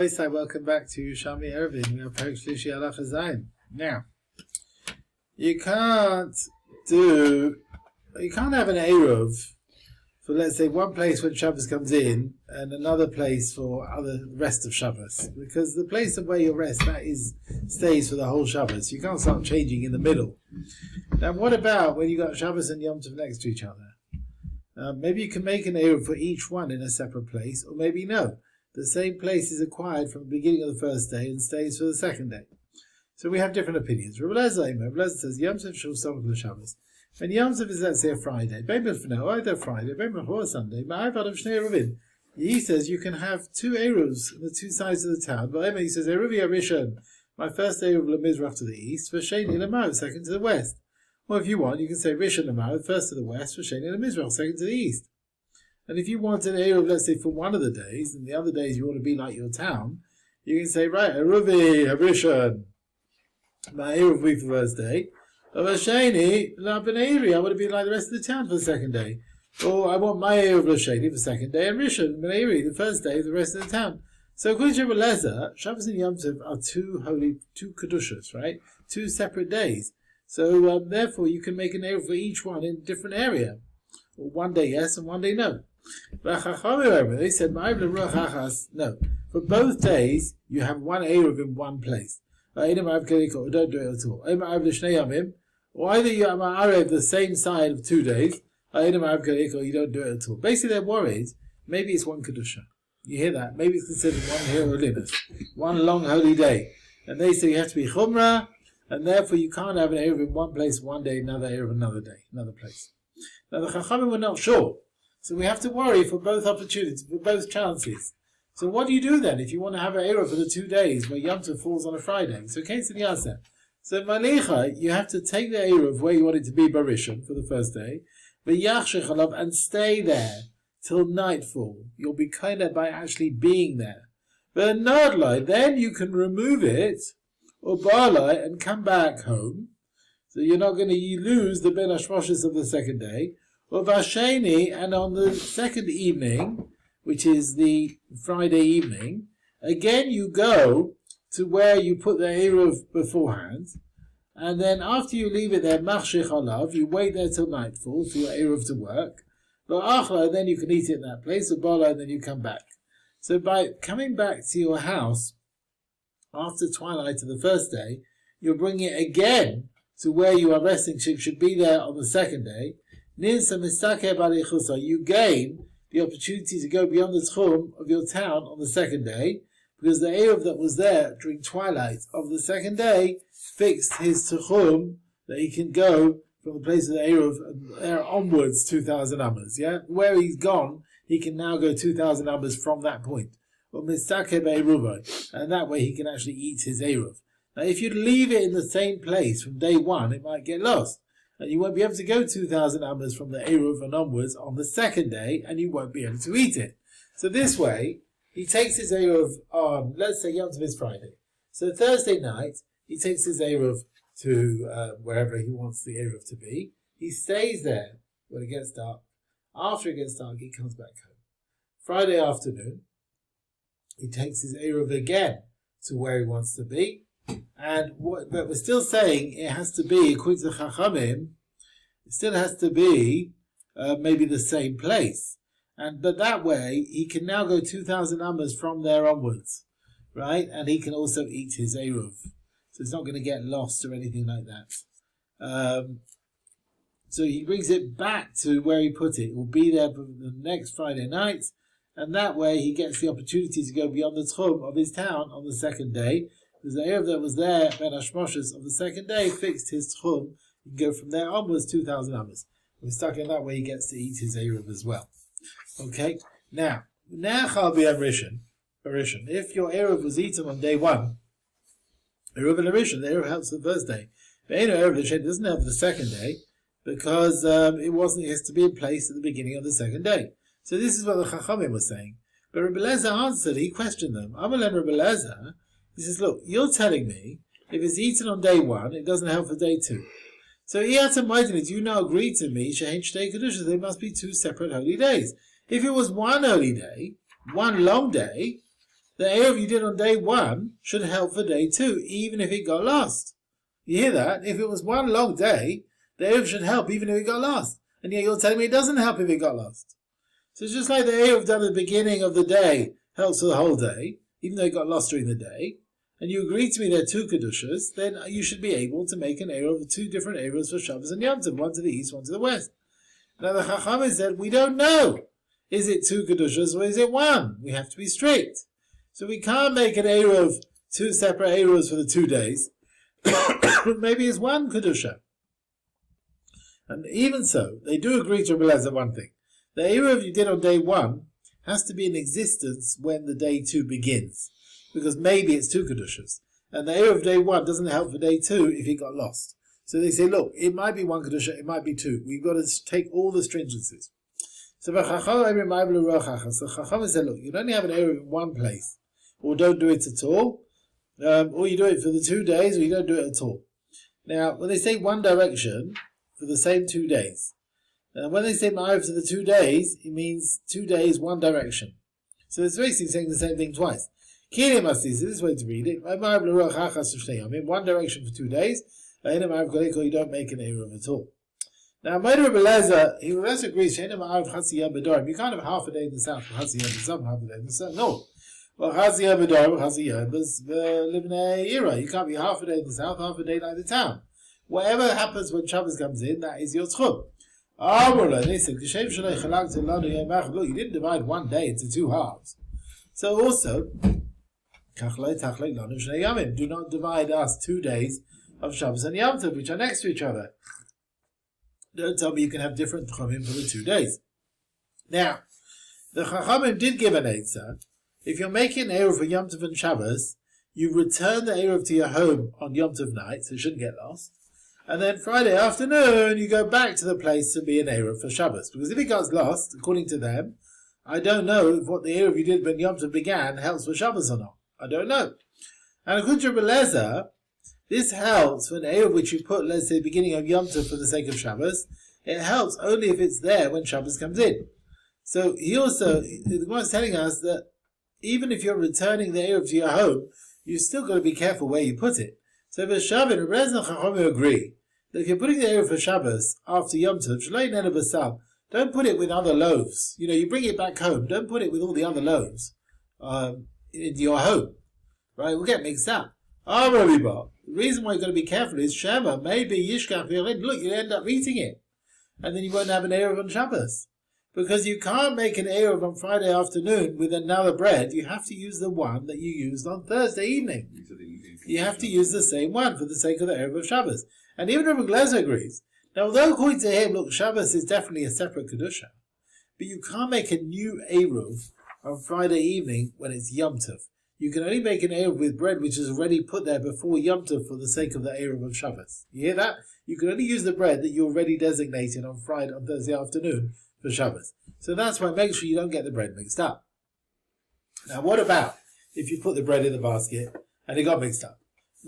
Welcome back to Yerushalmi Eruvin. We are Perek Shlishi Halacha Zayin. Now, you can't have an Eruv for, let's say, one place when Shabbos comes in and another place for the rest of Shabbos, because the place of where you rest stays for the whole Shabbos. You can't start changing in the middle. Now, what about when you got Shabbos and Yom Tov next to each other? Maybe you can make an Eruv for each one in a separate place, or maybe no. The same place is acquired from the beginning of the first day and stays for the second day. So we have different opinions. Rabbi Lezer says Yom Tov shul Sovach l'Shabbos. When Yom Tov is, let's say, a Friday, either Friday, or Sunday, he says you can have two Eruvs on the two sides of the town. But he says Eruvi Arishon, my first Eruv l'Mizrach to the east, V'sheni l'Marav, second to the west. Or if you want, you can say Rishon l'Marav, first to the west, V'sheni l'Mizrach, second to the east. And if you want an Eruv, let's say, for one of the days, and the other days you want to be like your town, you can say, right, Eruvi, Harishon, my Eruv will be for the first day. Vasheni, Labineri, I want to be like the rest of the town for the second day. Or I want my Eruv Lasheni for the second day, and Rishon, Beneri, the first day of the rest of the town. So according to Rabbi Lezer, Shabbos and Yom Tov are two Kedushas, right? Two separate days. So therefore you can make an Eruv for each one in a different area. Or one day yes and one day no. They said, no. For both days, you have one Eruv in one place. Don't do it at all. Or either you have Eruv the same side of 2 days, or you don't do it at all. Basically, they're worried. Maybe it's one Kedusha. You hear that? Maybe it's considered one holiness, one long holy day. And they say you have to be Chumrah, and therefore you can't have an Eruv in one place one day, another Eruv another day, another place. Now the Chachamim were not sure. So we have to worry for both opportunities, for both chances. So what do you do then if you want to have an Eruv for the 2 days where Yom Tov falls on a Friday? So Ketzin Yaseh. So Malicha, you have to take the Eruv where you want it to be Barishon for the first day, and stay there till nightfall. You'll be kind of by actually being there. But Nodlai, then you can remove it, or Barlai, and come back home. So you're not going to lose the Ben Hashmoshes of the second day. Or Vasheni, and on the second evening, which is the Friday evening, again you go to where you put the Eruv beforehand, and then after you leave it there, Machshech Olav, you wait there till nightfall for your Eruv to work. But Achla, then you can eat it in that place, or Bala, and then you come back. So by coming back to your house after twilight of the first day, you're bringing it again to where you are resting. It should be there on the second day. You gain the opportunity to go beyond the tchum of your town on the second day, because the Eruv that was there during twilight of the second day fixed his tchum that he can go from the place of the Eruv there onwards 2,000 amas. Yeah, where he's gone, he can now go 2,000 amas from that point. And that way he can actually eat his Eruv. Now, if you leave it in the same place from day one, it might get lost. And you won't be able to go 2,000 amas from the Eruv and onwards on the second day, and you won't be able to eat it. So this way, he takes his Eruv on, let's say Yom Tov is Friday. So Thursday night, he takes his Eruv to wherever he wants the Eruv to be. He stays there when it gets dark. After it gets dark, he comes back home. Friday afternoon, he takes his Eruv again to where he wants to be. But we're still saying it has to be, according to Chachamim, it still has to be maybe the same place. But that way, he can now go 2,000 amas from there onwards, right? And he can also eat his Eruv. So it's not going to get lost or anything like that. So he brings it back to where he put it. It will be there for the next Friday night. And that way, he gets the opportunity to go beyond the tchum of his town on the second day. Because the Eruv that was there, Ben Hashmoshes, of the second day, fixed his tchum. You can go from there onwards 2,000 amas. We're stuck in that way, he gets to eat his Eruv as well. Okay? Now Chal Rishon. If your Eruv was eaten on day one, Eruv and Rishon, the Eruv helps the first day. But Eruv doesn't help the second day, because it has to be in place at the beginning of the second day. So this is what the Chachamim was saying. But Rabbi Lezer answered, he questioned them. Amalem Rabbi Lezer, he says, look, you're telling me if it's eaten on day one, it doesn't help for day two. So do you now agree to me, Shehin Shtei Kedushas, they must be two separate holy days. If it was one holy day, one long day, the Eruv you did on day 1 should help for day 2, even if it got lost. You hear that? If it was one long day, the Eruv should help even if it got lost. And yet you're telling me it doesn't help if it got lost. So it's just like the Eruv done at the beginning of the day helps for the whole day, even though it got lost during the day, and you agree to me there are 2 Kedushas, then you should be able to make an Eruv of 2 different Eruvs for Shabbos and Yom Tov, one to the east, one to the west. Now the Chachamim said, we don't know. Is it 2 Kedushas or is it 1? We have to be strict. So we can't make an Eruv, 2 separate Eruvs for the 2 days. Maybe it's 1 Kedusha. And even so, they do agree to realize that one thing. The Eruv you did on day 1 has to be in existence when the day 2 begins. Because maybe it's 2 Kedushas. And the Eruv of day 1 doesn't help for day 2 if it got lost. So they say, look, it might be 1 Kedusha, it might be 2. We've got to take all the stringencies. So Chachamim said, look, you only have an Eruv in one place. Or don't do it at all. Or you do it for the 2 days, or you don't do it at all. Now, when they say one direction, for the same 2 days. When they say ma'ariv for the 2 days, it means 2 days, one direction. So it's basically saying the same thing twice. Kilim Astis, this way to read it. I mean, one direction for 2 days. You don't make an Eruv at all. Now, Ma'ir Rebelezer, he also agrees, you can't have half a day in the south, half a day in the south. No. Well, you can't be half a day in the south, half a day like the town. Whatever happens when Shabbos comes in, that is your tchum. They said, look, you didn't divide one day into 2 halves. So also, do not divide us 2 days of Shabbos and Yom Tov, which are next to each other. Don't tell me you can have different tchumim for the 2 days. Now, the Chachamim did give an answer. If you're making an Eruv for Yom Tov and Shabbos, you return the Eruv to your home on Yom Tov night, so it shouldn't get lost. And then Friday afternoon, you go back to the place to be an Eruv for Shabbos. Because if it gets lost, according to them, I don't know if what the Eruv you did when Yom Tov began helps for Shabbos or not. I don't know. And according to Belezer, this helps for an Eruv which you put, let's say, beginning of Yom Tov for the sake of Shabbos. It helps only if it's there when Shabbos comes in. So he also, the Gemara is telling us that even if you're returning the Eruv to your home, you still got to be careful where you put it. So for Shabbos, Rez and Chachamim agree that if you're putting the Eruv for Shabbos after Yom Tov, don't put it with other loaves. You bring it back home. Don't put it with all the other loaves in your home. Right? We'll get mixed up. The reason why you've got to be careful is Shema, maybe Yishkach, look, you end up eating it. And then you won't have an Eruv on Shabbos. Because you can't make an Eruv on Friday afternoon with another bread. You have to use the one that you used on Thursday evening. You have to use the same one for the sake of the Eruv of Shabbos. And even Rabbi Glezer agrees. Now, although according to him, look, Shabbos is definitely a separate Kedusha, but you can't make a new Eruv on Friday evening when it's Yom Tov. You can only make an Eruv with bread which is already put there before Yom Tov for the sake of the Eruv of Shabbos. You hear that? You can only use the bread that you already designated on Thursday afternoon for Shabbos. So that's why make sure you don't get the bread mixed up. Now what about if you put the bread in the basket and it got mixed up?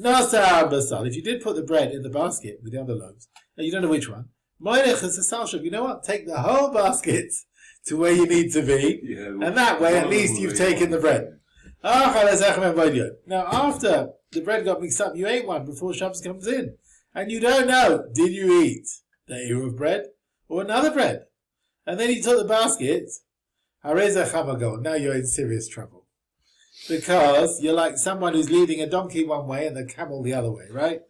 Nasa basal. If you did put the bread in the basket with the other loaves, and you don't know which one, you know what? Take the whole basket to where you need to be, and that way at least you've taken the bread. Now after the bread got mixed up, you ate one before Shabbos comes in, and you don't know, did you eat the Eruv bread or another bread? And then you took the basket, now you're in serious trouble. Because you're like someone who's leading a donkey one way and the camel the other way, right?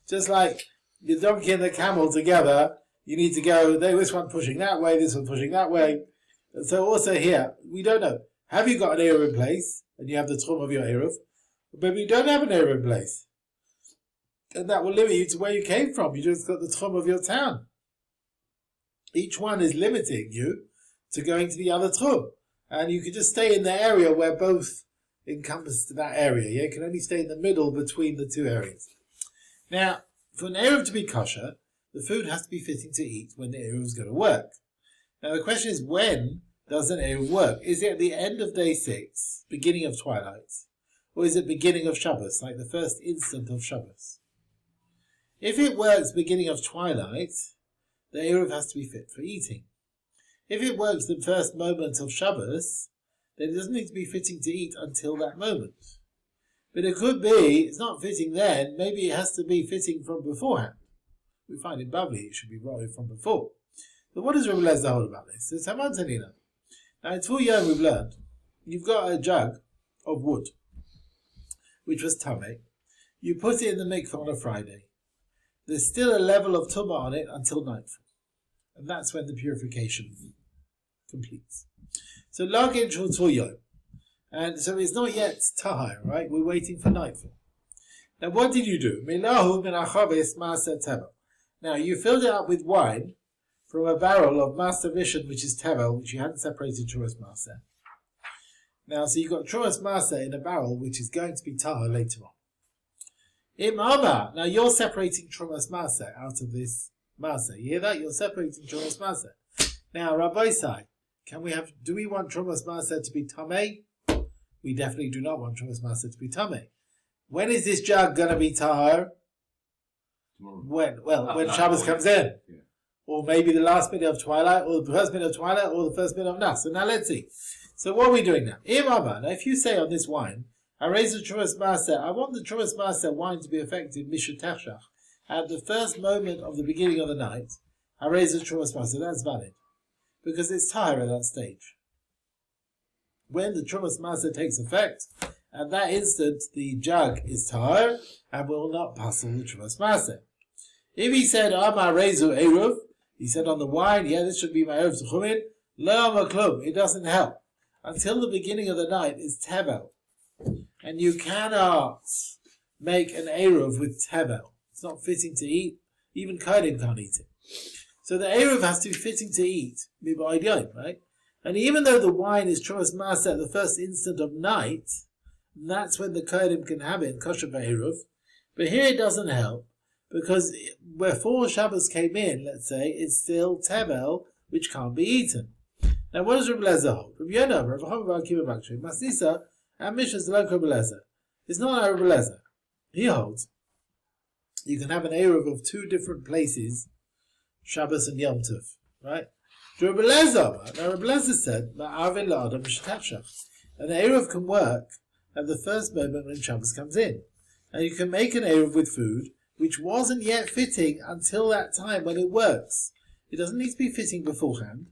Just like the donkey and the camel together, you need to go, this one pushing that way, this one pushing that way. So also here, we don't know. Have you got an Eruv in place? And you have the tchum of your Eruv? But you don't have an Eruv in place. And that will limit you to where you came from. You just got the tchum of your town. Each one is limiting you to going to the other tchum. And you can just stay in the area where both encompass that area. You can only stay in the middle between the two areas. Now, for an Eruv to be kosher, the food has to be fitting to eat when the Eruv is going to work. Now the question is, when does an Eruv work? Is it at the end of day 6, beginning of twilight? Or is it beginning of Shabbos, like the first instant of Shabbos? If it works beginning of twilight, the Eruv has to be fit for eating. If it works the first moment of Shabbos, then it doesn't need to be fitting to eat until that moment. But it could be, it's not fitting then, maybe it has to be fitting from beforehand. We find in Bavli it should be right from before. So what does Rabbi Lezer hold about this? It's Hamantanina. Now in 2 years we've learned, you've got a jug of wood, which was tameh. You put it in the mikveh on a Friday. There's still a level of tumah on it until nightfall. And that's when the purification completes. So lagin shul 2 yom. And so it's not yet tahar, right? We're waiting for nightfall. Now what did you do? Milahu min achavis Masechet Eruvin. Now you filled it up with wine from a barrel of Master Rishon, which is tevel, which you hadn't separated Truas Maser. Now, so you've got Truas Maser in a barrel, which is going to be tahar later on. Imama, now you're separating Truas Maser out of this Maser. You hear that? You're separating Truas Maser. Now, Rabbi Sai, do we want Truas Maser to be tameh? We definitely do not want Truas Maser to be tameh. When is this jug going to be tahar? Tomorrow. When Shabbos comes in. Yeah. Or maybe the last minute of twilight, or the first minute of twilight, or the first minute of Nas. So now let's see. So what are we doing now? Now if you say on this wine, I raise the Truas Maser, I want the Truas Maser wine to be effective Mishatachshach. At the first moment of the beginning of the night, I raise the Truas Maser. That's valid. Because it's tahar at that stage. When the Truas Maser takes effect, at that instant, the jug is tahar, and will not passel the Truas Maser. If he said, Amar Rezu Eruv, he said on the wine, yeah, this should be my Eruv Zuchumin, Lo Maklum, it doesn't help. Until the beginning of the night is Tevel. And you cannot make an Eruv with Tevel. It's not fitting to eat. Even Kohen can't eat it. So the Eruv has to be fitting to eat, right? And even though the wine is Truas Maser at the first instant of night, that's when the Kohen can have it in Kosher Eruv. But here it doesn't help, because before Shabbos came in, let's say, it's still Tevel, which can't be eaten. Now, what does Rabbi Lezer hold? Rabbi Yonah, Rabbi Chama Akiva Bakshri, Masnisa, and Mishnah's like Rabbi Lezer. It's not like Rabbi Lezer. He holds you can have an Eruv of 2 different places, Shabbos and Yom Tov, right? Rabbi Lezer, now Rabbi Lezer said, Ma'avin la'adam mishatachshach, and the Eruv can work at the first moment when Shabbos comes in. And you can make an Eruv with food which wasn't yet fitting until that time when it works. It doesn't need to be fitting beforehand.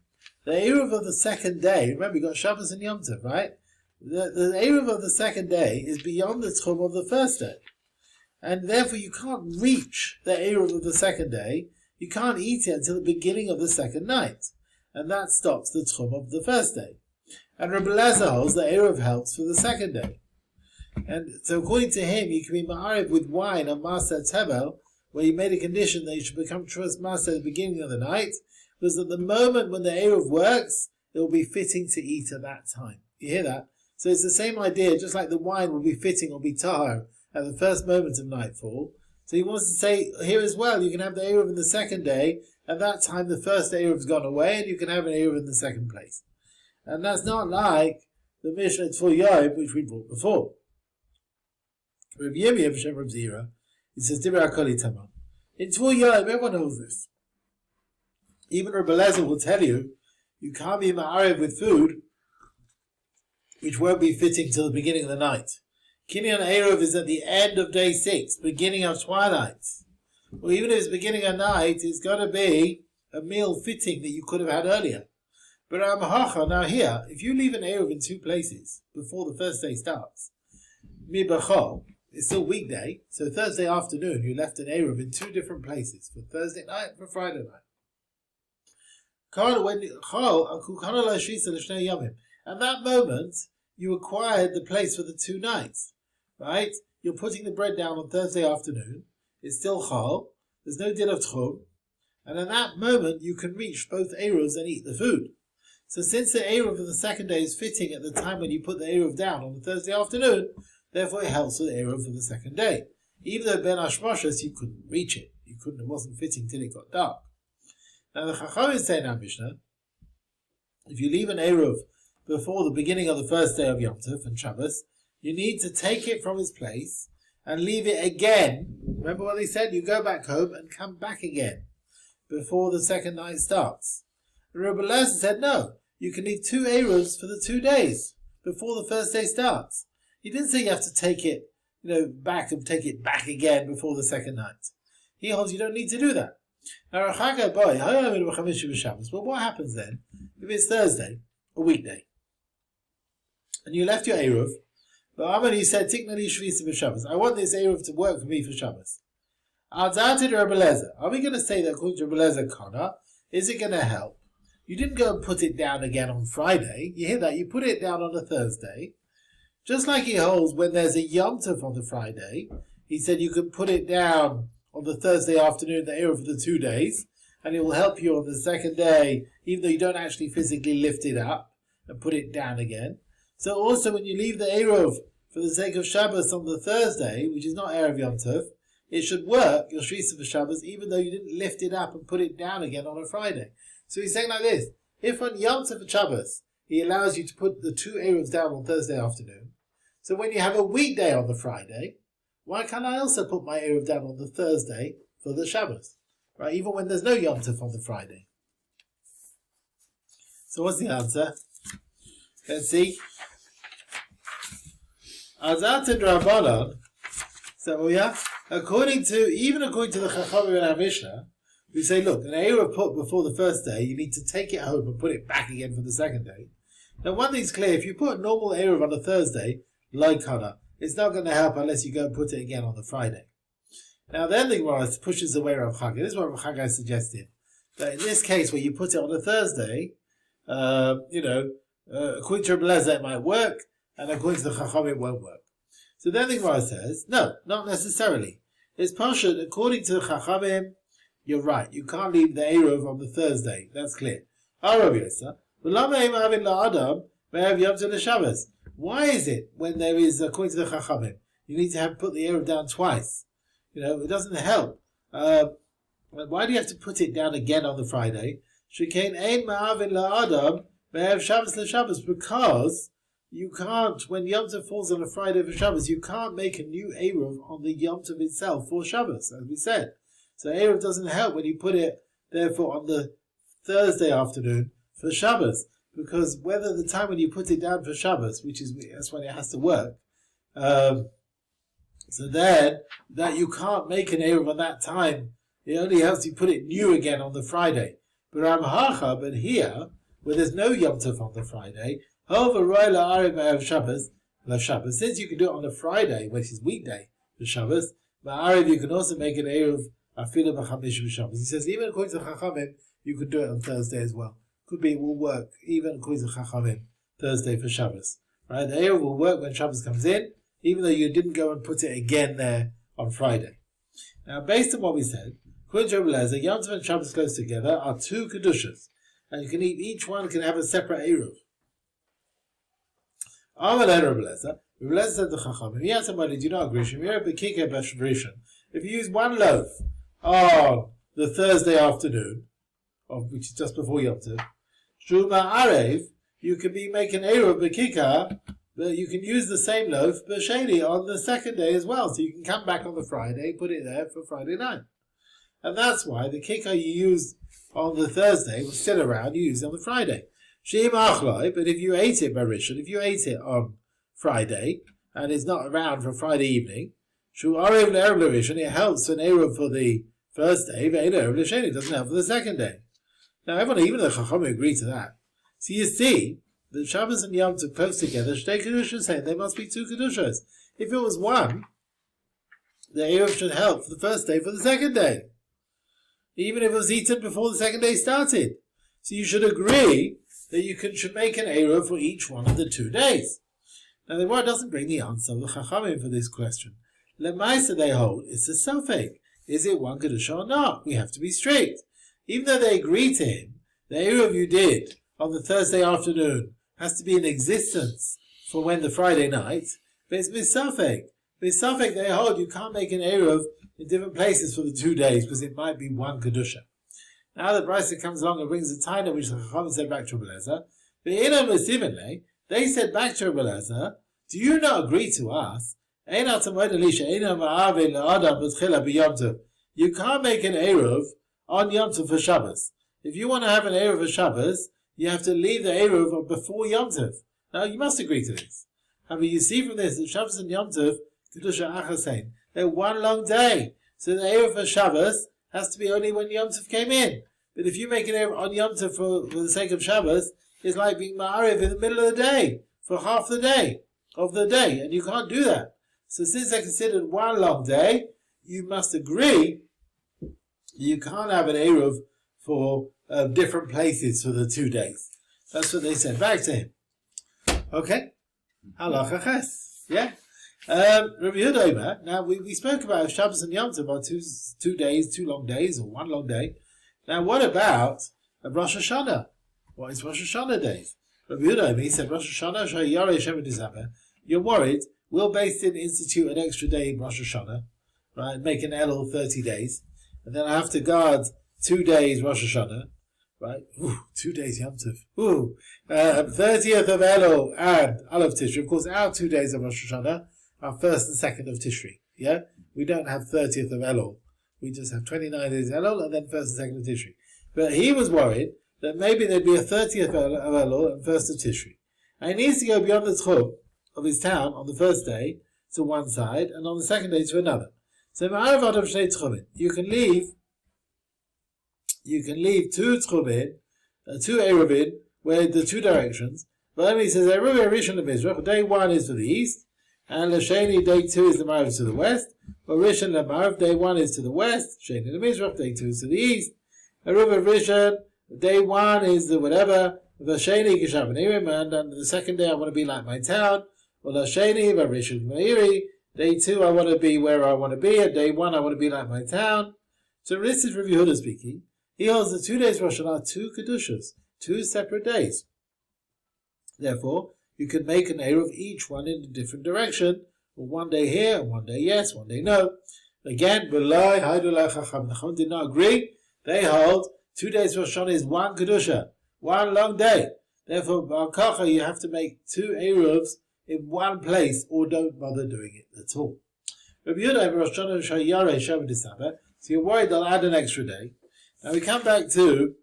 The Eruv of the second day, remember you got Shabbos and Yom Tov, right? The Eruv of the second day is beyond the Tchum of the first day. And therefore you can't reach the Eruv of the second day. You can't eat it until the beginning of the second night. And that stops the Tchum of the first day. And Rabbi Lezer holds that Eruv helps for the second day. And so according to him, you can be ma'ariv with wine on Maser Tevel, where he made a condition that you should become Truas Maser at the beginning of the night, because at the moment when the Eruv works, it will be fitting to eat at that time. You hear that? So it's the same idea, just like the wine will be fitting or be tahar at the first moment of nightfall. So he wants to say here as well, you can have the Eruv in the second day, at that time the first Eruv's gone away, and you can have an Eruv in the second place. And that's not like the Mishnah Tzvul Yom, which we brought before. Rav Yemi of Shem Rav Zira, he says, Dibra Akoli Tamam. In Tzvul Yom, everyone knows this. Even Rabbi Lezer will tell you, you can't be ma'arev with food which won't be fitting till the beginning of the night. Kinyan Eruv is at the end of day 6, beginning of twilight. Or even if it's beginning of night, it's got to be a meal fitting that you could have had earlier. But Amahacha, now here, if you leave an Eruv in 2 places before the first day starts, Mibachol, it's still weekday, so Thursday afternoon you left an Eruv in 2 different places, for Thursday night and for Friday night. At that moment, you acquired the place for the 2 nights, right? You're putting the bread down on Thursday afternoon, it's still chol, there's no din of tchum, and at that moment you can reach both Eruvs and eat the food. So since the Eruv of the second day is fitting at the time when you put the Eruv down on the Thursday afternoon, therefore it helps with the Eruv for the second day. Even though Ben Hashmoshes, you couldn't reach it. It wasn't fitting till it got dark. Now the Chacham is saying in our Mishnah, if you leave an Eruv before the beginning of the first day of Yom Tov and Shabbos, you need to take it from its place and leave it again. Remember what they said? You go back home and come back again before the second night starts. Rabbi Lezer said no. You can leave 2 Eruvs for the 2 days. before the first day starts. He didn't say you have to take it, back and take it back again before the second night. He holds you don't need to do that. But what happens then if it's Thursday, a weekday, and you left your Eruv, but you said, I want this Eruv to work for me for Shabbos. Are we going to say that according to Rebbe Lezer Kana, is it going to help? You didn't go and put it down again on Friday. You hear that? You put it down on a Thursday. Just like he holds when there's a Yom Tov on the Friday, he said you could put it down on the Thursday afternoon, the Eruv for the 2 days, and it will help you on the second day, even though you don't actually physically lift it up and put it down again. So also when you leave the Eruv for the sake of Shabbos on the Thursday, which is not Erev Yom Tov, it should work, your Shvisa for Shabbos, even though you didn't lift it up and put it down again on a Friday. So he's saying like this, if on Yom Tov for Shabbos, he allows you to put the 2 Eruvs down on Thursday afternoon, so when you have a weekday on the Friday, why can't I also put my Eruv down on the Thursday for the Shabbos? Right, even when there's no Yom Tov on the Friday. So what's the answer? Let's see. Azat and Rabbanon. So according to the Chachamim and our Mishnah, we say, look, an Eruv put before the first day, you need to take it home and put it back again for the second day. Now one thing's clear, if you put a normal Eruv on a Thursday, like Hana, it's not going to help unless you go and put it again on the Friday. Now then the Gemara pushes away Rav Chagai. This is what Rav Chagai suggested. That in this case where you put it on a Thursday, according to Rebbe Lezer it might work, and according to the Chachamim it won't work. So then the Gemara says, no, not necessarily. It's partial. According to the Chachamim, you're right. You can't leave the Eruv on the Thursday. That's clear. Why is it when there is, according to the Chachamim, you need to put the Eruv down twice? It doesn't help. Why do you have to put it down again on the Friday? Because you can't, when Yom Tov falls on a Friday for Shabbos, you can't make a new Eruv on the Yom Tov itself for Shabbos, as we said. So Eruv doesn't help when you put it, therefore, on the Thursday afternoon for Shabbos. Because whether the time when you put it down for Shabbos, that's when it has to work, so then, that you can't make an Eruv on that time, it only helps you put it new again on the Friday. But here, where there's no Yom Tov on the Friday, since you can do it on a Friday, which is weekday for Shabbos, you can also make an Eruv afilu b'chamish b'Shabbos. He says, even according to Chachamim, you could do it on Thursday as well. Could be it will work, even according to Chachamim, Thursday for Shabbos. Right? The Eruv will work when Shabbos comes in, even though you didn't go and put it again there on Friday. Now, based on what we said, according to Rebbe Lezer, Yom Tov and Shabbos close together are 2 kedushas, and you can each one can have a separate Eruv. Rebbe Lezer said to Chachamim, "Yes, somebody do not agree. If you use one loaf on the Thursday afternoon, which is just before Yom Tov, Shuma Arev, you can be making Eruv b'kika, but you can use the same loaf b'sheni on the second day as well. So you can come back on the Friday, put it there for Friday night. And that's why the kika you used on the Thursday was still around, you used it on the Friday. Sheim achloi, but if you ate it by Rishon, if you ate it on Friday, and it's not around for Friday evening, Shu Arev le'erev le'Rishon, it helps an Eruv for the first day, but Erev le'Sheni, it doesn't help for the second day. Now everyone, even the Chachamim, agree to that. So you see, the Shabbos and Yom Tov close together, Shtei Kedushas saying there must be 2 Kedushas. If it was one, the Eruv should help for the first day for the second day. Even if it was eaten before the second day started. So you should agree that you should make an Eruv for each one of the 2 days. Now the Gemara doesn't bring the answer of the Chachamim for this question. Lemaisa they hold, it's a suffix. Is it 1 Kedusha or not? We have to be strict. Even though they agree to him, the Eruv you did on the Thursday afternoon has to be in existence for when the Friday night, but it's Misafek. Misafek they hold you can't make an Eruv in different places for the 2 days because it might be 1 Kedusha. Now the Brisa comes along and brings a taina which the Chachamim said back to Rebbe Lezer. They said back to Rebbe Lezer, do you not agree to us? You can't make an Eruv on Yom Tov for Shabbos. If you want to have an Eruv for Shabbos, you have to leave the Eruv before Yom Tov. Now, you must agree to this. However, you see from this that Shabbos and Yom Tov, Kedusha Achasein, they're one long day. So the Eruv for Shabbos has to be only when Yom Tov came in. But if you make an Eruv on Yom Tov for the sake of Shabbos, it's like being Ma'ariv in the middle of the day, for half the day, and you can't do that. So since they're considered one long day, you must agree you can't have an Eruv for different places for the 2 days. That's what they said. Back to him. Okay? Halacha ches. Yeah? Rabbi Yehuda, now we spoke about Shabbos and Yom Tov are 2 days, 2 long days, or 1 long day. Now what about Rosh Hashanah? What is Rosh Hashanah days? Rabbi Yehuda, he said Rosh Hashanah, Shayare Shem December. You're worried, will Beis Din institute an extra day in Rosh Hashanah, right? Make an Elul 30 days, and then I have to guard 2 days Rosh Hashanah, right? 2 days Yom Tov. 30th of Elul and Aleph Tishri. Of course, our 2 days of Rosh Hashanah are 1st and 2nd of Tishri. Yeah? We don't have 30th of Elul. We just have 29 days Elul and then 1st and 2nd of Tishri. But he was worried that maybe there'd be a 30th of Elul and 1st of Tishri. And he needs to go beyond the tchum of his town on the first day to one side and on the second day to another. So you can leave 2 tchumin, 2 Eruvin, where the 2 directions. But then he says, Eruvin Rishon LeMizrach, day 1 is to the east, and L'Sheni, day 2 is the Marav to the west. Or Rishon LeMarav, day 1 is to the west, Sheni LeMizrach, day 2 is to the east. Eruvin Rishon, day 1 is the whatever, L'Sheni Geshav Neirim, and the second day I want to be like my town. Or L'Sheni, Rishon Meiri, day 2 I want to be where I want to be, and day 1 I want to be like my town. So this is Rabbi Yehuda speaking. He holds the 2 days Rosh Hashanah, 2 Kedushas, 2 separate days. Therefore, you can make an Eruv each one in a different direction, or 1 day here, and 1 day yes, 1 day no. Again, B'lai Haidulai Chacham. The Chacham did not agree. They hold 2 days Rosh Hashanah is 1 Kedusha, 1 long day. Therefore, B'al you have to make 2 Eruvs in 1 place, or don't bother doing it at all. Rabbi Yehuda, Rosh Hashanah Shayare Shabbat December. So you're worried they'll add an extra day. Now we come back to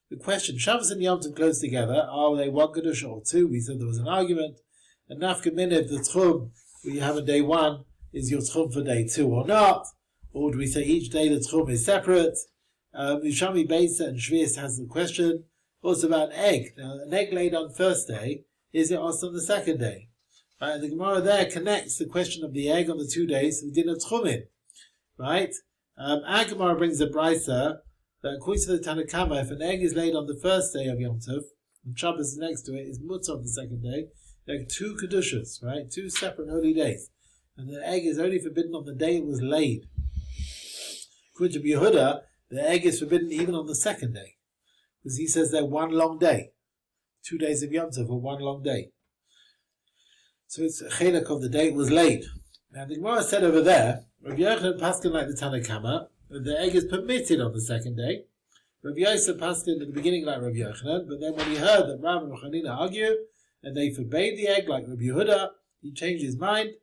the question, Shabbos and Yom Tov close together, are they 1 Kedusha or 2? We said there was an argument. And Nafka Minev, the Tchum, where you have a day 1, is your Tchum for day 2 or not? Or do we say each day the Tchum is separate? Yerushalmi Beisa and Shvius has the question. Also about an egg. Now, an egg laid on first day, is it also on the second day? Right, and the Gemara there connects the question of the egg on the 2 days to the din of Tchumin. Right? Our Gemara brings a brisa that according to the Tanakama, if an egg is laid on the first day of Yom Tov, and Shabbos is next to it, is Mutzah on the second day, there are 2 Kedushas, right? 2 separate holy days. And the egg is only forbidden on the day it was laid. According to Yehuda, the egg is forbidden even on the second day. Because he says they're 1 long day. 2 days of Yom Tov are 1 long day. So it's a chelak of the day it was laid. Now the Gemara said over there, Rabbi Yochanan paskin like the Tanakama, the egg is permitted on the second day. Rabbi Yosef paskin at the beginning like Rabbi Yochanan, but then when he heard that Rav and Chanina argue, and they forbade the egg like Rabbi Yehuda, he changed his mind.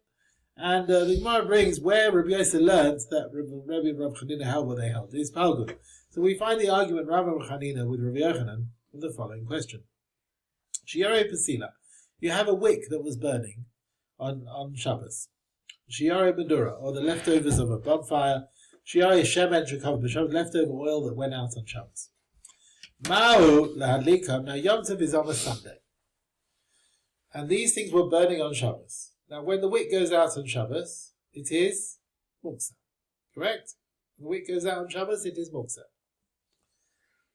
And the Gemara brings where Rabbi Yosef learns that Rabbi and Rav Chanina held what they held. It's Palgud. So we find the argument Rav and Chanina with Rabbi Yochanan in the following question. Shiare Pasila. You have a wick that was burning on Shabbos. Shiare Medura, or the leftovers of a bonfire. Shiare Shemen Shekov B'Shabbos, leftover oil that went out on Shabbos. Ma'u Lahadlikam. Now Yom Tov is on a Sunday. And these things were burning on Shabbos. Now when the wick goes out on Shabbos, it is Muksa. Correct? When the wick goes out on Shabbos, it is Muksa.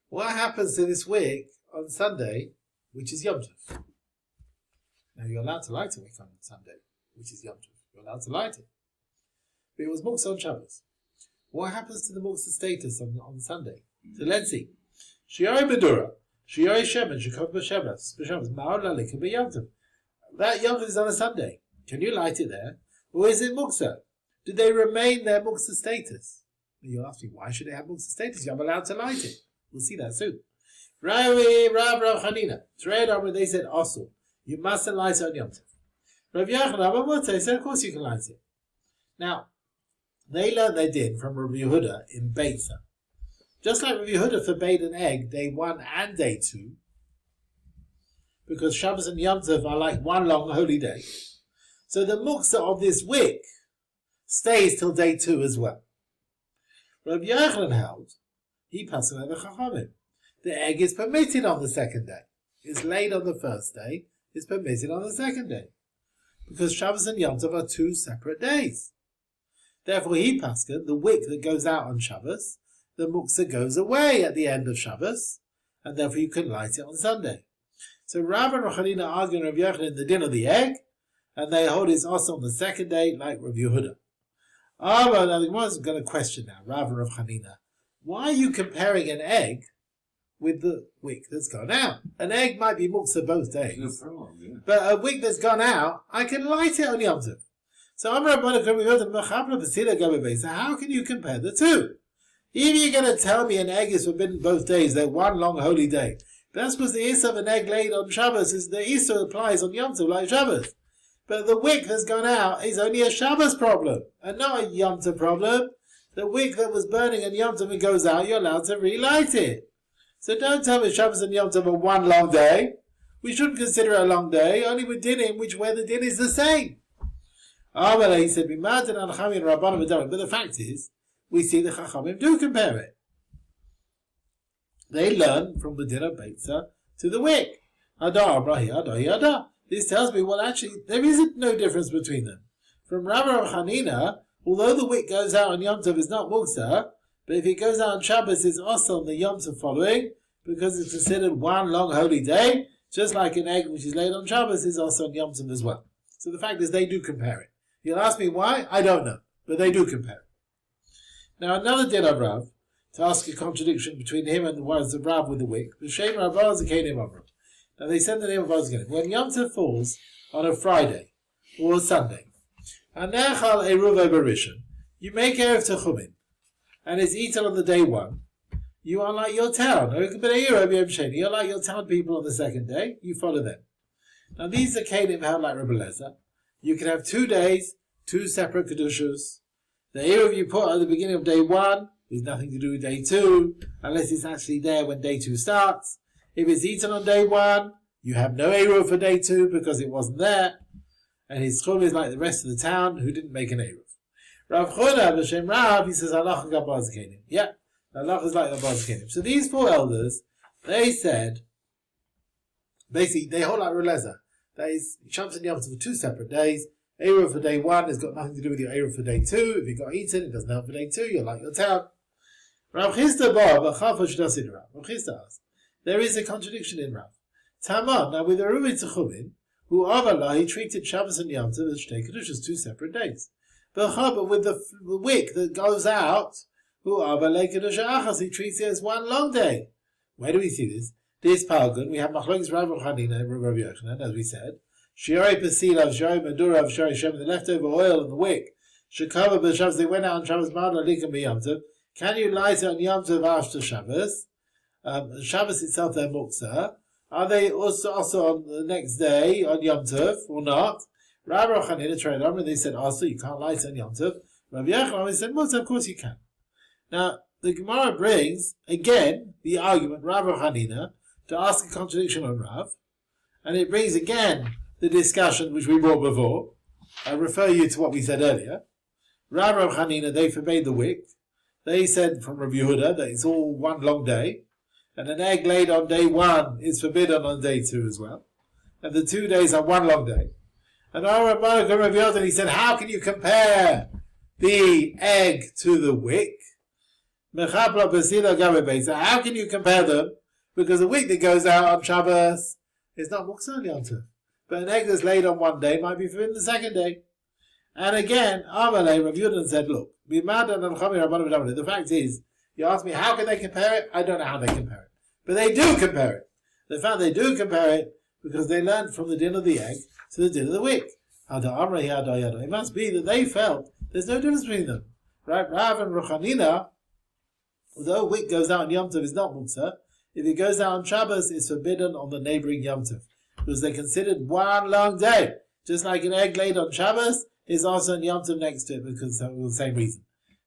What happens to this wick on Sunday, which is Yom Tov? Now you're allowed to light a wick on Sunday, which is Yom Tov. You're allowed to light it. But it was Muksa on Shabbos. What happens to the Muksa status on Sunday? So let's see. Shiari Medura, Shiari Shemen, Shekov B'Shabbos, Ma'od Lalik, and Yom Tov. That Yom Tov is on a Sunday. Can you light it there? Or is it Muksa? Do they remain their Muksa status? You'll ask me, why should they have Muksa status? You're allowed to light it. We'll see that soon. Rav Chanina. Trade they said also. You mustn't light it on Yom Tov. Rav Yochanan said, of course you can light it. Now, they learned their din from Rabbi Yehuda in Beitza. Just like Rabbi Yehuda forbade an egg day 1 and day 2, because Shabbos and Yom Tov are like one long holy day. So the muksa of this wick stays till day 2 as well. Rabbi Yochanan held, he passed on the Chachamim. The egg is permitted on the second day. It's laid on the first day, it's permitted on the second day. Because Shabbos and Yom Tov are 2 separate days. Therefore he passed the wick that goes out on Shabbos, the muksa goes away at the end of Shabbos, and therefore you can light it on Sunday. So Rav and Chanina argue in Rabbi Yochanan in the din of the egg, and they hold it's also on the second day, like Rabbi Yehuda. But now the Gemara is going to question now, Rav and Rav Chanina. Why are you comparing an egg with the wick that's gone out? An egg might be muksa both days. No problem, yeah. But a wick that's gone out, I can light it on Yom Tov. So how can you compare the two? If you're going to tell me an egg is forbidden both days, they're one long holy day. That's because the Issa of an egg laid on Shabbos is the Issa applies on Yom Tov like Shabbos. But the wick that's gone out is only a Shabbos problem and not a Yom Tov problem. The wick that was burning on Yom Tov and goes out, you're allowed to relight it. So don't tell me Shabbos and Yom Tov are one long day. We shouldn't consider it a long day, only with dinim where the din is the same. He said, but the fact is, we see the Chachamim do compare it. They learn from the din of Beitza to the wick. This tells me, well, actually, there isn't no difference between them. From Rav Chanina, although the wick goes out on Yom Tov is not muksa, but if it goes out on Shabbos, it's also on the Yom Tov following, because it's considered one long holy day, just like an egg which is laid on Shabbos is also on Yom Tov as well. So the fact is, they do compare it. You'll ask me why? I don't know, but they do compare it. Now another din of Rav, to ask a contradiction between him and the words of Rav with the wick, the Shem Rabbah Zakenim Amram. Now they said the name of Zakenim. When Yom Tov falls on a Friday or a Sunday, and Nechal Eruvin Daf, you make Erev Techumin, and it's eaten on the day 1, you are like your town. You're like your town people on the second day, you follow them. Now these Zakenim held like Rebbe Lezer. You can have 2 days, 2 separate Kedushas. The Erev you put at the beginning of day 1 is nothing to do with day 2, unless it's actually there when day 2 starts. If it's eaten on day 1, you have no Erev for day 2 because it wasn't there. And his chum is like the rest of the town who didn't make an Erev. Rav Choda, B'Shem Rav, he says, Allah Gabaz Kenim. Yeah, Allah is like Gabaz Kenim. So these 4 elders, they said, basically, they hold like Relezer. That is, Shabbos and Yom Tov for 2 separate days. Erev for day 1 has got nothing to do with your Erev for day 2. If it got eaten, it doesn't help for day 2. You're like your town. Rav Chisda Rav Chisda asked, there is a contradiction in Rav. Tamar, now with Eruvin Techumin, who Avala, he treated Shabbos and Yom Tov as Shtei Kedushas, 2 separate days. But with the wick that goes out, who Avala Kedusha Achas, he treats it as 1 long day. Where do we see this? This Palgun, we have Machlokes Rav Chanina and Rav Yochanan, as we said. Shiorei Pesila, Shiorei Madura, Shiorei Shem, the leftover oil in the wick. Shekava B'Shabbos, they went out on Shabbos, Ma'ala Likam B'Yom Tov. Can you light it on Yom Tov after Shabbos? Shabbos itself, they're muksa. Are they also on the next day, on Yom Tov, or not? Rav Chanina tried on, and they said, also, you can't light it on Yom Tov. Rav Yochanan said, well, of course you can. Now, the Gemara brings, again, the argument, Rav Chanina, to ask a contradiction on Rav, and it brings again the discussion which we brought before. I refer you to what we said earlier. Rav Chanina, they forbade the wick. They said from Rabbi Yehuda that it's all 1 long day, and an egg laid on day 1 is forbidden on day 2 as well, and the 2 days are 1 long day. And our Rabbi Yehuda, he said, how can you compare the egg to the wick? How can you compare them? Because the wick that goes out on Shabbos is not muksa on Yom Tov. But an egg that's laid on 1 day might be forbidden the second day. And again, Amalei, Rav Yudan said, look, the fact is, you ask me how can they compare it? I don't know how they compare it. But they do compare it. The fact they do compare it because they learned from the din of the egg to the din of the wick. It must be that they felt there's no difference between them. Right? Rav and Ruchanina, although wick goes out on Yom Tov is not muksa, if it goes out on Shabbos, it's forbidden on the neighboring Yom Tov. Because they considered 1 long day. Just like an egg laid on Shabbos is also on Yom Tov next to it because of the same reason.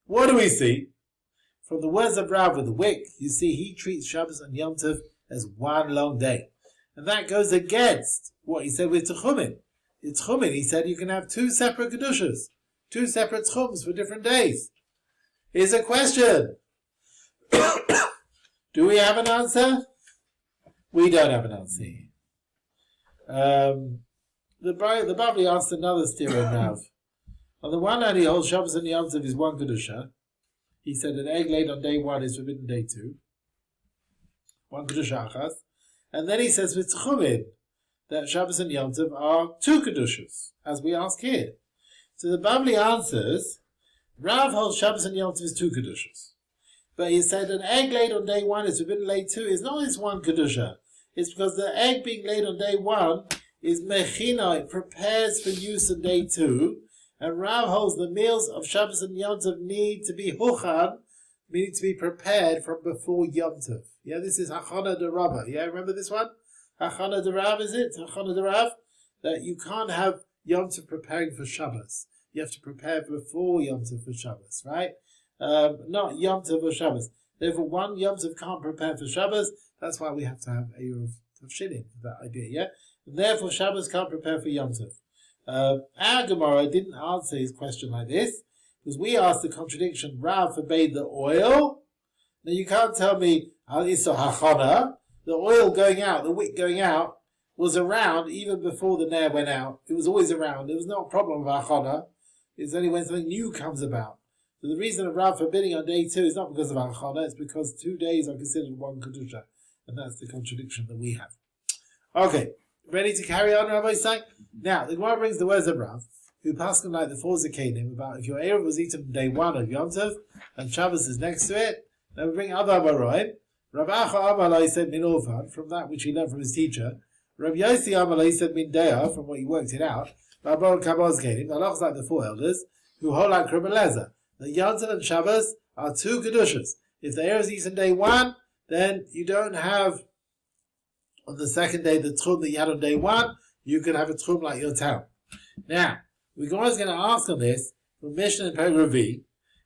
What do we see? From the words of Rav with the wick, you see he treats Shabbos and Yom Tov as 1 long day. And that goes against what he said with Tchumen. In Tchumen, he said you can have 2 separate Kedushas, 2 separate Tchums for different days. Here's a question. Do we have an answer? We don't have an answer here. The Bavli asked another stira now. On the one hand, he holds Shabbos and Yom Tov is 1 Kedusha. He said an egg laid on day 1 is forbidden day 2. 1 Kedusha Achas. And then he says with Tchumen that Shabbos and Yom Tov are 2 Kedushas, as we ask here. So the Bavli answers, Rav holds Shabbos and Yom Tov is 2 Kedushas. But he said an egg laid on day 1 is forbidden day 2 is not this 1 Kedusha. It's because the egg being laid on day 1 is mechina, it prepares for use on day 2. And Rav holds the meals of Shabbos and Yom Tov need to be huchan, meaning to be prepared from before Yom Tov. Yeah, this is Hachana de Rabbah. Yeah, remember this one? Hachana de Rav, is it? Hachana de Rav? That you can't have Yom Tov preparing for Shabbos. You have to prepare before Yom Tov for Shabbos, right? Not Yom Tov or Shabbos. Therefore, one Yom Tov can't prepare for Shabbos. That's why we have to have Eruv Tavshilin for that idea, yeah? And therefore, Shabbos can't prepare for Yom Tov. Our Gemara didn't answer his question like this, because we asked the contradiction, Rav forbade the oil. Now you can't tell me, Issa Hachana, the oil going out, the wick going out, was around even before the Nair went out. It was always around. There was not a problem with Hachana. It's only when something new comes about. So the reason of Rav forbidding on day 2 is not because of Hachana, it's because 2 days are considered 1 Kedusha. And that's the contradiction that we have. Okay, ready to carry on, Rabbi Isaac? Now, the Gemara brings the words of Rav, who passed like the 4 Zakanim, about if your Erev was eaten on day 1 of Yom Tov, and Shabbos is next to it, then we bring other Amaroim. Rav Acha Amalai said Min Orvan, from that which he learned from his teacher. Rav Yossi Amalai said Min Deah, from what he worked it out. Rav Baruch Kabaz Kanim, halachas like the 4 elders, who hold like Rabbi Lezer. The Yom Tov and Shabbos are 2 Kedushas. If the Erev is eaten day 1, then you don't have on the second day the Tchum that you had on day 1, you can have a Tchum like your town. Now, we're always going to ask on this, from Mishnah and Perek,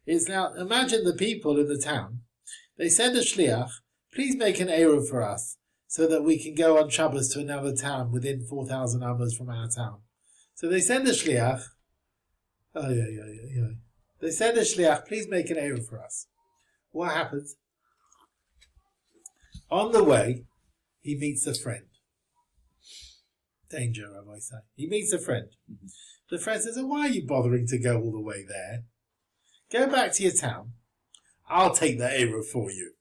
is now, imagine the people in the town, they send a Shliach, please make an Eruv for us, so that we can go on Shabbos to another town within 4,000 amos from our town. So they send a Shliach, they send a Shliach, please make an Eruv for us. What happens? On the way, he meets a friend. Danger, Rabbi say. He meets a friend. The friend says, why are you bothering to go all the way there? Go back to your town. I'll take the Eruv for you.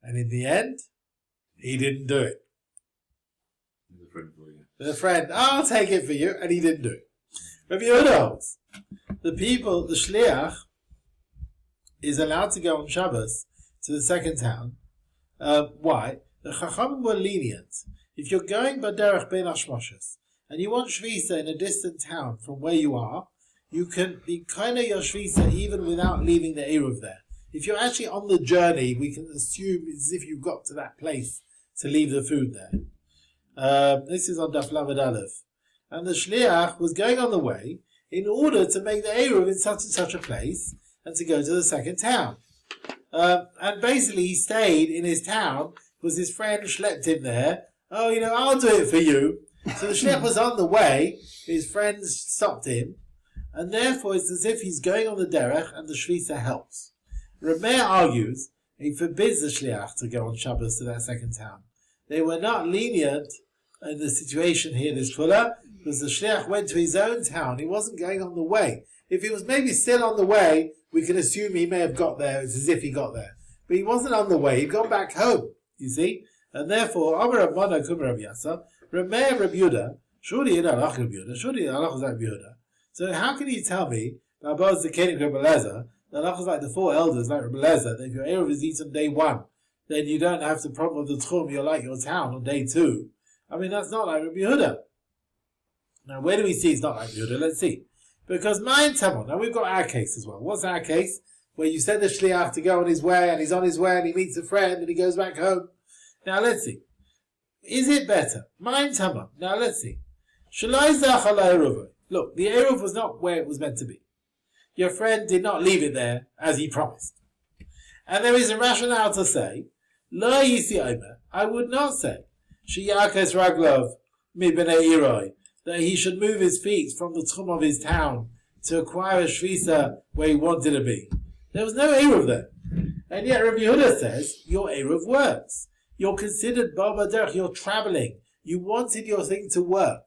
And in the end, he didn't do it. There's a friend for you. The friend, I'll take it for you, and he didn't do it. Rabbi Yehuda holds, the people, the Shliach, is allowed to go on Shabbos to the second town. Why? The Chachamim were lenient. If you're going Baderech Ben Hashmoshes, and you want Shvisa in a distant town from where you are, you can be kind of your Shvisa even without leaving the Eruv there. If you're actually on the journey, we can assume it's as if you got to that place to leave the food there. This is on Daf Lamed Aleph. And the Shliach was going on the way in order to make the Eruv in such and such a place and to go to the second town. And basically he stayed in his town because his friend schlepped him there. Oh, I'll do it for you. So the Shliach was on the way, his friends stopped him, and therefore it's as if he's going on the derech and the Shvisa helps. Rameir argues he forbids the Shliach to go on Shabbos to that second town. They were not lenient in the situation here, this Kula, because the Shliach went to his own town. He wasn't going on the way. If he was maybe still on the way, we can assume he may have got there. It's as if he got there. But he wasn't on the way. He'd gone back home, you see. And therefore, Amar Rav Mana Kum Rav Yasa, Rameir Rav Yehuda, surely in Allah Rav Yehuda, surely in Allah Rav Yehuda. So how can you tell me, that about the Kenim Rabbi Lezer, that Allah is like the 4 elders, like Rabbi Lezer, that if your Eruv is eaten day 1, then you don't have the problem of the Tchum, you're like your town on day 2. I mean, that's not like Rabbi Yehuda. Now, where do we see it's not like Yehuda? Let's see. Because mine Tamon, now we've got our case as well. What's our case? Where you send the Shliach to go on his way, and he's on his way, and he meets a friend, and he goes back home. Now let's see. Is it better? Mine Tamon. Now let's see. Shalai Zach ala Eruv. Look, the Eruv was not where it was meant to be. Your friend did not leave it there as he promised. And there is a rationale to say Lo yisi omer, I would not say, sheyakes raglov mi b'nei iroi, that he should move his feet from the tchum of his town to acquire a shvisa where he wanted to be. There was no Eruv there. And yet Rabbi Yehuda says, your Eruv works. You're considered Baba Derech, you're traveling. You wanted your thing to work.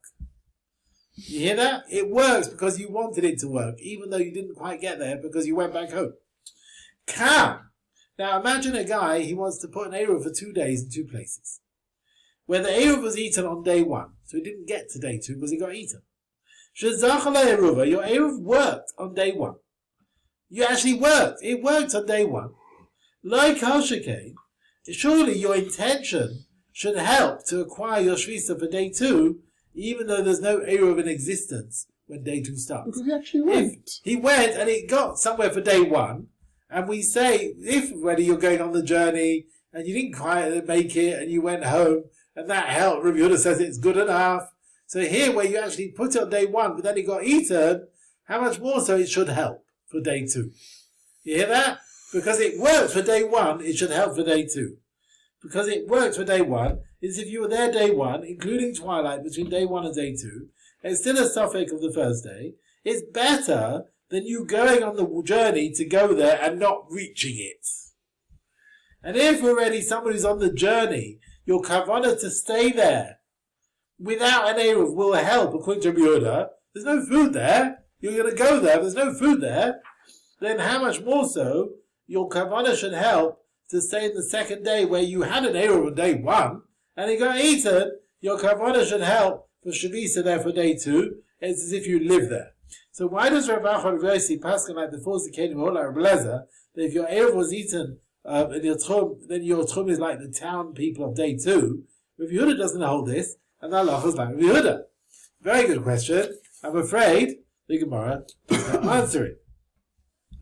You hear that? It works because you wanted it to work, even though you didn't quite get there because you went back home. Come. Now imagine a guy, he wants to put an Eruv for 2 days in 2 places. Where the Eruv was eaten on day 1, so he didn't get to day 2 because he got eaten. Shezachale Eruva, your Eruv worked on day 1. You actually worked. It worked on day 1. Like Hashikane, surely your intention should help to acquire your shvisa for day 2, even though there's no Eruv in existence when day 2 starts. Because he actually went. If he went and it got somewhere for day 1, and we say, whether you're going on the journey and you didn't quite make it and you went home and that helped, Rabbi Yehuda says it's good enough. So here where you actually put it on day 1 but then it got eaten, how much more so it should help for day 2. You hear that? Because it works for day 1, it should help for day 2. Because it works for day 1, is if you were there day 1, including twilight between day 1 and day 2, it's still a suffix of the first day, it's better than you going on the journey to go there and not reaching it. And if already someone who's on the journey, your kavanah to stay there without an Eruv will help, according to Rabbi Yehuda, there's no food there, you're going to go there, there's no food there, then how much more so your kavanah should help to stay in the second day where you had an Eruv on day 1 and it got eaten, your kavanah should help for Shavisa there for day 2. It's as if you live there. So why does Rav Achor Yossi Paskin like the fourth Zikanim Hola Rav Lezer that if your Eruv was eaten in your Tchum, then your Tchum is like the town people of day 2? Rav Yehuda doesn't hold this, and the halacha is like Rav Yehuda. Very good question. I'm afraid the Gemara does not answer it.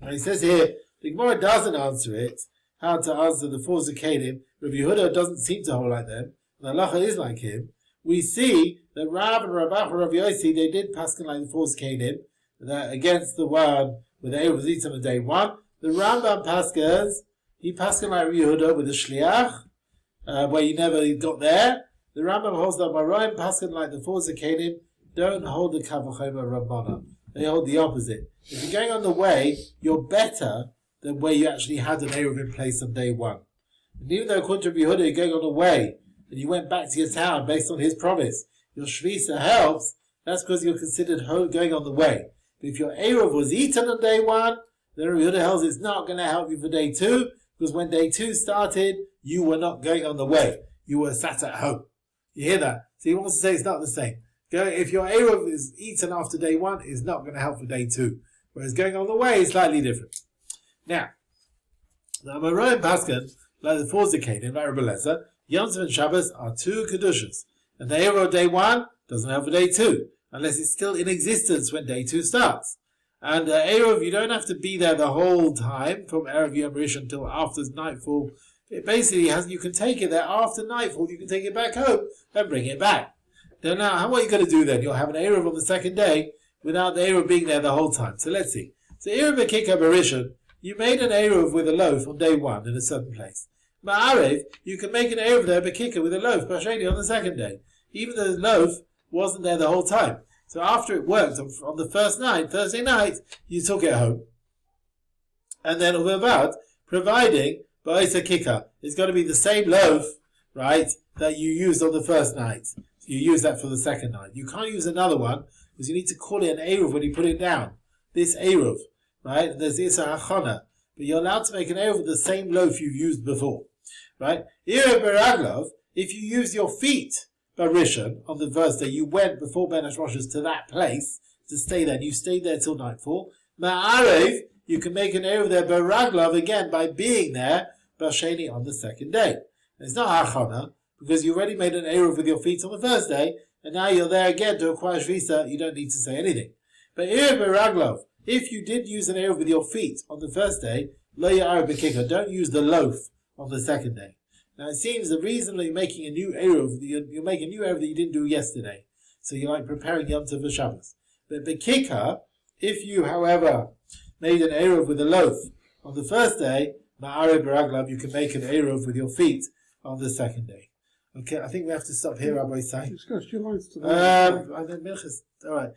And he says here, the Gemara doesn't answer it. How to answer the four Zikanim. Rav Yehuda doesn't seem to hold like them. The halacha is like him. We see that Rav and Rav Achor Rav Yossi, they did paskin like the four Zikanim, that against the one with the Eruv was eaten on day 1. The Rambam paskins, he paskin like Rav Yehuda with the Shliach, where you never got there. The Rambam holds that Maroim paskin like the four Zikanim don't hold the Kavachoma Rabbana. They hold the opposite. If you're going on the way, you're better than where you actually had an Eruv in place on day 1. And even though according to Rabbi Yehuda, you're going on the way, and you went back to your town based on his promise, your Shvisa helps, that's because you're considered going on the way. But if your Eruv was eaten on day 1, then Rabbi Yehuda holds it's not going to help you for day 2, because when day 2 started, you were not going on the way. You were sat at home. You hear that? So he wants to say it's not the same. If your Eruv is eaten after day 1, it's not going to help for day 2. Whereas going on the way is slightly different. Now, the Amoraim Paskin, like the four Zikanim, like Rabbi Lezer, Yom Tov and Shabbos are 2 Kedushas. And the Eruv day 1 doesn't help for day 2, unless it's still in existence when day 2 starts. And Eruv, you don't have to be there the whole time, from Erev Yom Rish until after nightfall. It basically has, you can take it there after nightfall, you can take it back home and bring it back. Now, what are you going to do then? You'll have an Eruv on the second day without the Eruv being there the whole time. So let's see. So Eruv Bekika Berishon, you made an Eruv with a loaf on day 1 in a certain place. Ma'arev, you can make an Eruv there Bekika with a loaf, Bashani, on the second day. Even though the loaf wasn't there the whole time. So after it worked on the first night, Thursday night, you took it home. And then about providing Ba'isa Kika, it's got to be the same loaf, right, that you used on the first night. So you use that for the second night. You can't use another one, because you need to call it an Eruv when you put it down. This Eruv, right? And there's Isa Hachana. But you're allowed to make an Eruv with the same loaf you've used before. Right? Eruv Beraglov, if you use your feet, Barishon, on the first day, you went before Ben Hashmoshes to that place to stay there, and you stayed there till nightfall. Ma'arev, you can make an Eruv there Beraglov again by being there, Basheni, on the second day. And it's not Hachana, because you already made an Eruv with your feet on the first day, and now you're there again to acquire Shvisa, you don't need to say anything. But Eruv Beraglov, if you did use an Eruv with your feet on the first day, Lo Ya'ar B'Kika, don't use the loaf on the second day. Now it seems the reason that you're making a new Eruv, you're making a new Eruv that you didn't do yesterday. So you're like preparing Yom Tov Shabbos. But B'Kika, if you, however, made an Eruv with a loaf on the first day, Ma'are Baraglav, you can make an Eruv with your feet on the second day. Okay, I think we have to stop here, Rabbi Say. Just go a few lines to Alright.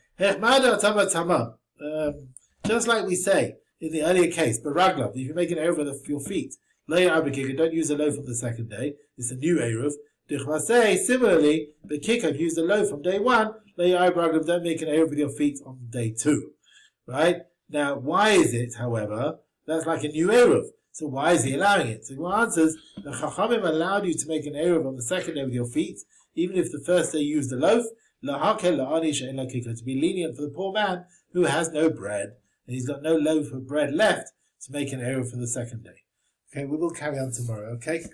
Just like we say in the earlier case, Baraglav, if you make an Eruv with your feet, don't use a loaf on the second day, it's a new Eruv. Similarly, the kicker used a loaf from day one, don't make an Eruv with your feet on day 2. Right? Now, why is it, however, that's like a new Eruv? So why is he allowing it? So he answers, the Chachamim allowed you to make an Eruv on the second day with your feet, even if the first day you used the loaf, to be lenient for the poor man who has no bread, and he's got no loaf of bread left to make an Eruv for the second day. Okay, we will carry on tomorrow, okay?